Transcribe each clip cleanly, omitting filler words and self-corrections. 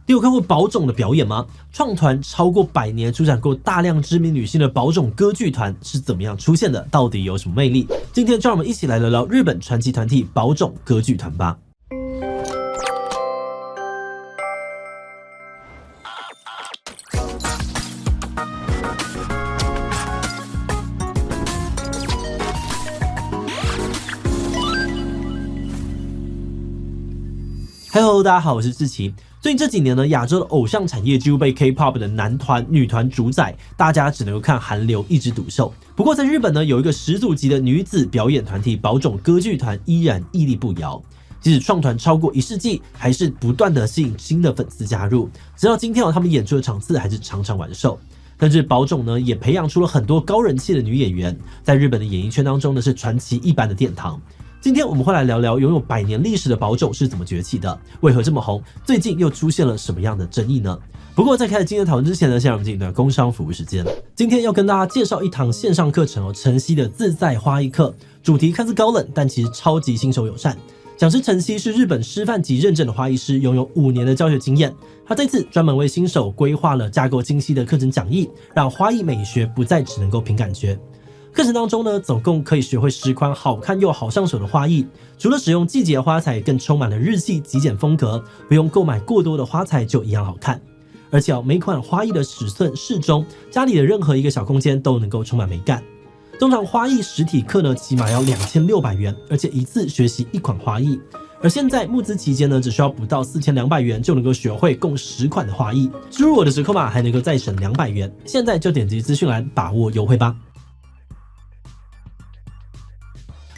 你有看过宝冢的表演吗？创团超过100年，出展过大量知名女性的宝冢歌剧团是怎么样出现的？到底有什么魅力？今天就让我们一起来聊聊日本传奇团体宝冢歌剧团吧。Hello， 大家好，我是志奇。最近这几年呢，亚洲的偶像产业几乎被 K-pop 的男团、女团主宰，大家只能够看韩流一枝独秀。不过在日本呢，有一个始祖级的女子表演团体宝冢歌剧团依然屹立不摇。即使创团超过1世纪，还是不断的吸引新的粉丝加入。直到今天他们演出的场次还是常常完售。但是宝冢呢，也培养出了很多高人气的女演员，在日本的演艺圈当中呢，是传奇一般的殿堂。今天我们会来聊聊拥有100年历史的宝冢是怎么崛起的，为何这么红，最近又出现了什么样的争议呢？不过在开始今天的讨论之前呢，先让我们进一段工商服务时间。今天要跟大家介绍一堂线上课程晨曦的自在花艺课，主题看似高冷，但其实超级新手友善。讲师晨曦是日本师范级认证的花艺师，拥有5年的教学经验。他这次专门为新手规划了架构精细的课程讲义，让花艺美学不再只能够凭感觉。课程当中呢，总共可以学会10款好看又好上手的花艺，除了使用季节花材，更充满了日系极简风格，不用购买过多的花材就一样好看。而且每款花艺的尺寸适中，家里的任何一个小空间都能够充满美感。通常花艺实体课呢，起码要2600元，而且一次学习1款花艺。而现在募资期间呢，只需要不到4200元就能够学会共10款的花艺，输入我的折扣码还能够再省200元。现在就点击资讯栏把握优惠吧。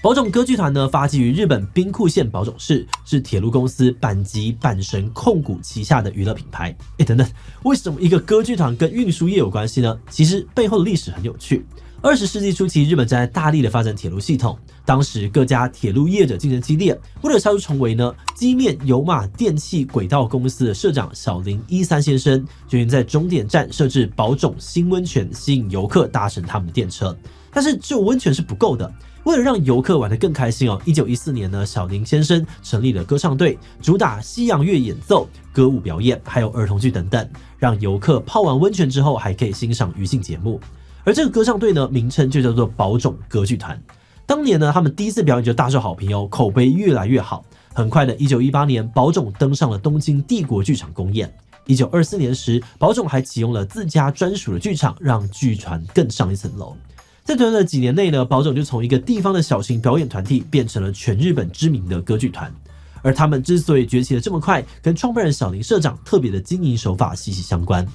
宝冢歌剧团呢，发迹于日本兵库县宝冢市，是铁路公司阪急阪神控股旗下的娱乐品牌。等等，为什么一个歌剧团跟运输业有关系呢？其实背后的历史很有趣。20世纪初期，日本正在大力的发展铁路系统，当时各家铁路业者竞争激烈，为了杀出重围呢，机面有马电气轨道公司的社长小林一三先生决定在终点站设置宝冢新温泉，吸引游客搭乘他们的电车。但是只有温泉是不够的，为了让游客玩得更开心1914年呢，小林先生成立了歌唱队，主打西洋乐演奏、歌舞表演，还有儿童剧等等，让游客泡完温泉之后还可以欣赏娱乐节目。而这个歌唱队呢，名称就叫做宝冢歌剧团。当年呢，他们第一次表演就大受好评口碑越来越好。很快的1918年，宝冢登上了东京帝国剧场公演。1924年时，宝冢还启用了自家专属的剧场，让剧团更上一层楼。在短短的几年内呢，宝冢就从一个地方的小型表演团体变成了全日本知名的歌剧团。而他们之所以崛起的这么快，跟创办人小林社长特别的经营手法息息相关。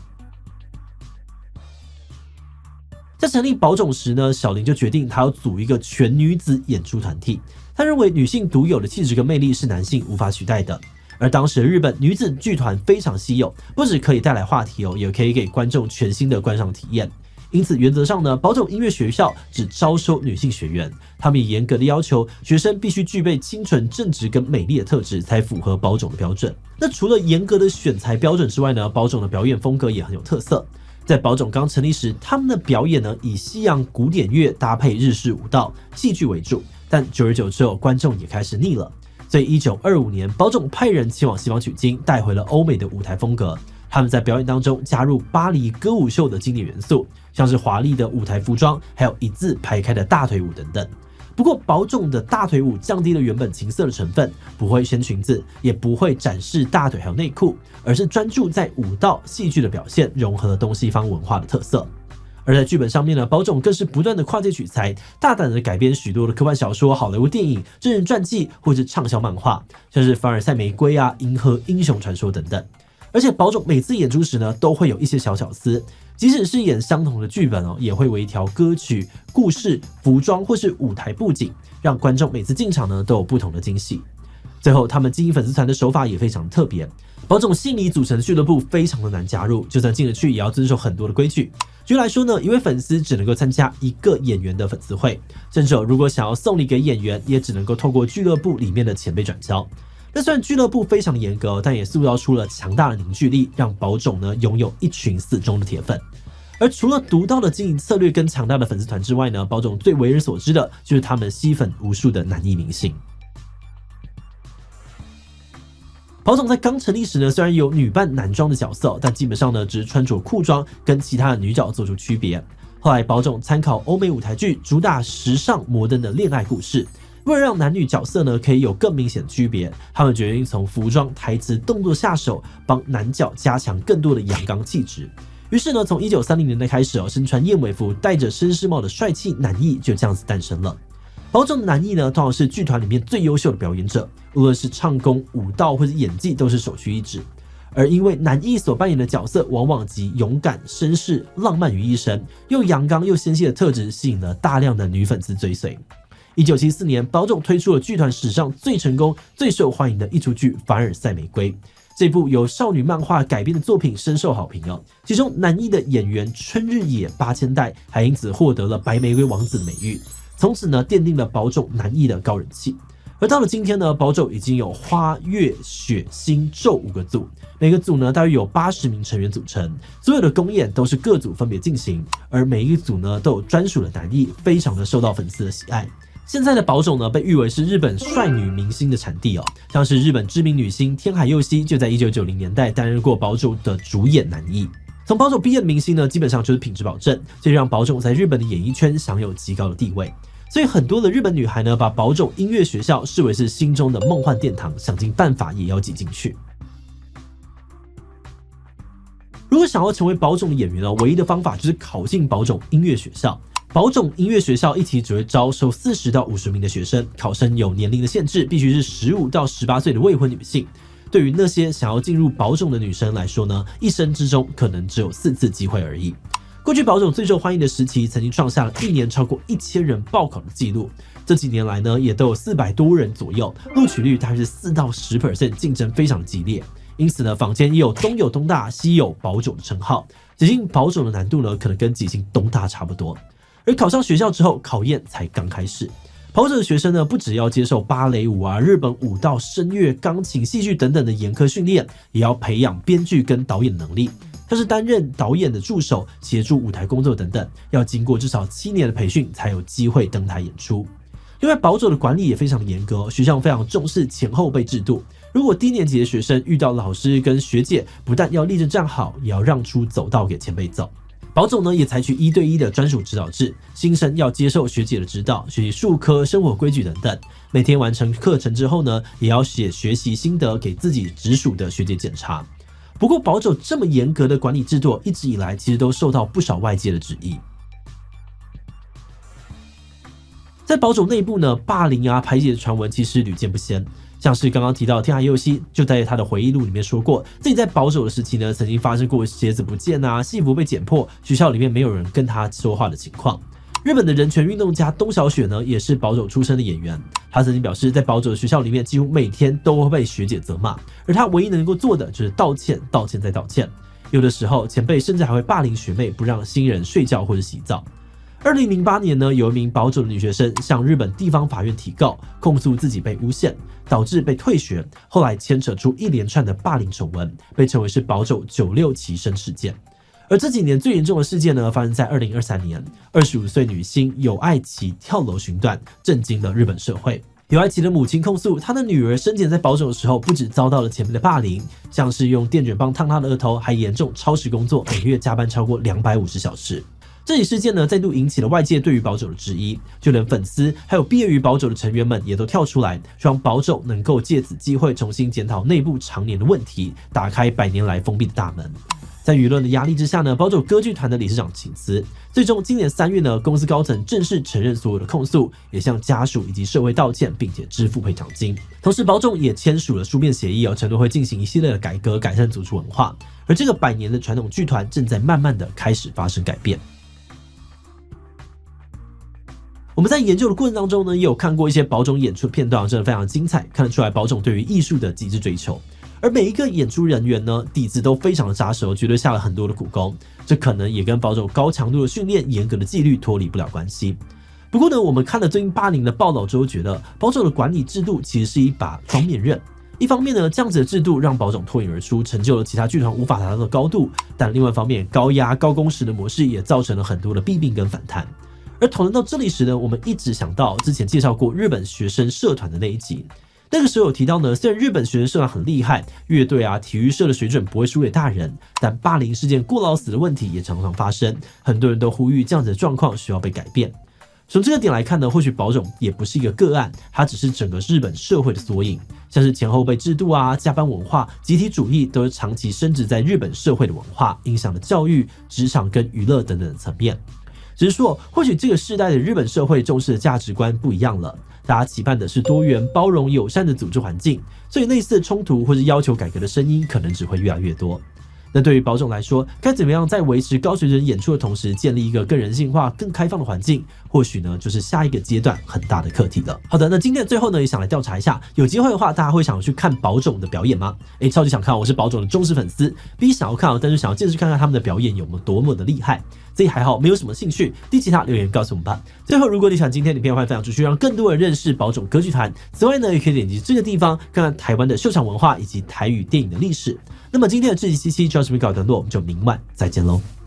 在成立宝冢时呢，小林就决定他要组一个全女子演出团体。他认为女性独有的气质跟魅力是男性无法取代的。而当时的日本女子剧团非常稀有，不只可以带来话题也可以给观众全新的观赏体验。因此原则上呢，宝冢音乐学校只招收女性学员，他们也严格的要求学生必须具备清纯正直跟美丽的特质，才符合宝冢的标准。那除了严格的选材标准之外呢，宝冢的表演风格也很有特色。在宝冢刚成立时，他们的表演呢，以西洋古典乐搭配日式舞蹈、戏剧为主，但久而久之观众也开始腻了。所以1925年，宝冢派人前往西方取经，带回了欧美的舞台风格。他们在表演当中加入巴黎歌舞秀的经典元素，像是华丽的舞台服装，还有一字排开的大腿舞等等。不过宝冢的大腿舞降低了原本情色的成分，不会掀裙子，也不会展示大腿还有内裤，而是专注在舞蹈戏剧的表现，融合了东西方文化的特色。而在剧本上面呢，宝冢更是不断的跨界取材，大胆的改编许多的科幻小说、好莱坞电影、真人传记或是畅销漫画，像是凡尔赛玫瑰啊、银河英雄传说等等。而且宝冢每次演出时呢，都会有一些小巧思，即使是演相同的剧本也会微调歌曲、故事、服装或是舞台布景，让观众每次进场呢都有不同的惊喜。最后，他们经营粉丝团的手法也非常特别。宝冢心理组成的俱乐部非常的难加入，就算进得去，也要遵守很多的规矩。举例来说呢，一位粉丝只能够参加1个演员的粉丝会，甚至如果想要送礼给演员，也只能够透过俱乐部里面的前辈转交。那虽然俱乐部非常严格，但也塑造出了强大的凝聚力，让宝冢呢拥有一群死忠的铁粉。而除了独到的经营策略跟强大的粉丝团之外呢，宝冢最为人所知的就是他们吸粉无数的男艺明星。宝冢在刚成立时呢，虽然有女扮男装的角色，但基本上呢只是穿着裤装，跟其他的女角做出区别。后来宝冢参考欧美舞台剧，主打时尚摩登的恋爱故事，为了让男女角色呢可以有更明显的区别，他们决定从服装、台词、动作下手，帮男角加强更多的阳刚气质。于是呢，从1930年代开始身穿燕尾服、戴着绅士帽的帅气男艺就这样子诞生了。宝冢的男艺呢，通常是剧团里面最优秀的表演者，无论是唱功、舞蹈或者演技，都是首屈一指。而因为男艺所扮演的角色往往集勇敢、绅士、浪漫于一身，又阳刚又纤细的特质，吸引了大量的女粉丝追随。1974年，宝冢推出了剧团史上最成功、最受欢迎的一出剧《凡尔赛玫瑰》。这部由少女漫画改编的作品深受好评其中男艺的演员春日野八千代还因此获得了白玫瑰王子的美誉，从此呢奠定了宝冢男艺的高人气。而到了今天呢，宝冢已经有花、月、雪、星、昼5个组，每个组呢大约有80名成员组成，所有的公演都是各组分别进行，而每一个组呢都有专属的男艺，非常的受到粉丝的喜爱。现在的宝冢呢，被誉为是日本帅女明星的产地像是日本知名女星天海佑希就在1990年代担任过宝冢的主演男艺。从宝冢毕业的明星呢，基本上就是品质保证，这让宝冢在日本的演艺圈享有极高的地位。所以很多的日本女孩呢，把宝冢音乐学校视为是心中的梦幻殿堂，想尽办法也要挤进去。如果想要成为宝冢的演员唯一的方法就是考进宝冢音乐学校。宝冢音乐学校一期只会招收40到50名的学生，考生有年龄的限制，必须是15到18岁的未婚女性。对于那些想要进入宝冢的女生来说呢，一生之中可能只有4次机会而已。过去宝冢最受欢迎的时期，曾经创下了1年超过1000人报考的记录。这几年来呢，也都有400多人左右，录取率大约是4到10%，竞争非常激烈。因此呢，坊间也有东有东大，西有宝冢的称号。挤进宝冢的难度呢，可能跟挤进东大差不多。而考上学校之后，考验才刚开始。宝冢的学生呢，不只要接受芭蕾舞日本舞蹈、声乐、钢琴、戏剧等等的严苛训练，也要培养编剧跟导演能力，像是担任导演的助手、协助舞台工作等等，要经过至少7年的培训才有机会登台演出。另外，宝冢的管理也非常的严格，学校非常重视前后辈制度。如果低年级的学生遇到老师跟学姐，不但要立正站好，也要让出走道给前辈走。宝冢呢也采取1对1的专属指导制，新生要接受学姐的指导，学习术科、生活规矩等等。每天完成课程之后呢，也要写学习心得给自己直属的学姐检查。不过，宝冢这么严格的管理制度，一直以来其实都受到不少外界的质疑。在宝冢内部呢，霸凌排挤的传闻其实屡见不鲜。像是刚刚提到天海佑希就在他的回忆录里面说过，自己在保守的时期呢，曾经发生过鞋子不见戏服被剪破，学校里面没有人跟他说话的情况。日本的人权运动家东小雪呢，也是保守出身的演员，他曾经表示，在保守的学校里面，几乎每天都会被学姐责骂，而他唯一能够做的就是道歉、道歉再道歉。有的时候，前辈甚至还会霸凌学妹，不让新人睡觉或者洗澡。2008年呢，有一名保守的女学生向日本地方法院提告，控诉自己被诬陷，导致被退学，后来牵扯出一连串的霸凌丑闻，被称为是保守96期生事件。而这几年最严重的事件呢，发生在2023年，25岁女星有爱琪跳楼寻短，震惊了日本社会。有爱琪的母亲控诉，她的女儿生前在保守的时候，不止遭到了前辈的霸凌，像是用电卷棒烫她的额头，还严重超时工作，每个月加班超过250小时。这起事件呢，再度引起了外界对于保守的质疑，就连粉丝还有毕业于保守的成员们也都跳出来，希望保守能够借此机会重新检讨内部常年的问题，打开100年来封闭的大门。在舆论的压力之下呢，保守歌剧团的理事长请辞，最终今年3月呢，公司高层正式承认所有的控诉，也向家属以及社会道歉，并且支付赔偿金。同时，保冢也签署了书面协议承诺会进行一系列的改革，改善族群文化。而这个100年的传统剧团正在慢慢的开始发生改变。我们在研究的过程当中呢，也有看过一些保冢演出的片段，真的非常精彩，看得出来保冢对于艺术的极致追求。而每一个演出人员呢，底子都非常的扎实，绝对下了很多的苦功。这可能也跟保冢高强度的训练、严格的纪律脱离不了关系。不过呢，我们看了最近80的报道之后，觉得保冢的管理制度其实是一把双面刃。一方面呢，这样子的制度让保冢脱颖而出，成就了其他剧团无法达到的高度；但另外一方面，高压、高工时的模式也造成了很多的弊病跟反弹。而讨论到这里时呢，我们一直想到之前介绍过日本学生社团的那一集。那个时候有提到呢，虽然日本学生社团很厉害，乐队啊、体育社的水准不会输给大人，但霸凌事件过劳死的问题也常常发生，很多人都呼吁这样子的状况需要被改变。从这个点来看呢，或许保种也不是一个个案，它只是整个日本社会的缩影，像是前后辈制度啊、加班文化、集体主义，都是长期深植在日本社会的文化，影响了教育、职场跟娱乐等等的层面。只是说，或许这个世代的日本社会重视的价值观不一样了，大家期盼的是多元、包容、友善的组织环境，所以类似的冲突或是要求改革的声音，可能只会越来越多。那对于保种来说，该怎么样在维持高水准演出的同时，建立一个更人性化、更开放的环境，或许呢就是下一个阶段很大的课题了。好的，那今天的最后呢，也想来调查一下，有机会的话，大家会想去看保种的表演吗？超级想看，我是保种的忠实粉丝，B 想要看，但是想要见识看看他们的表演有没有多么的厉害。自己还好，没有什么兴趣，低其他留言告诉我们吧。最后，如果你喜欢今天的影片，欢迎分享出去，让更多人认识保种歌剧团。此外呢，也可以点击这个地方看看台湾的秀场文化以及台语电影的历史。那么今天的这集7期就到这边告一段落，我们就明晚再见喽。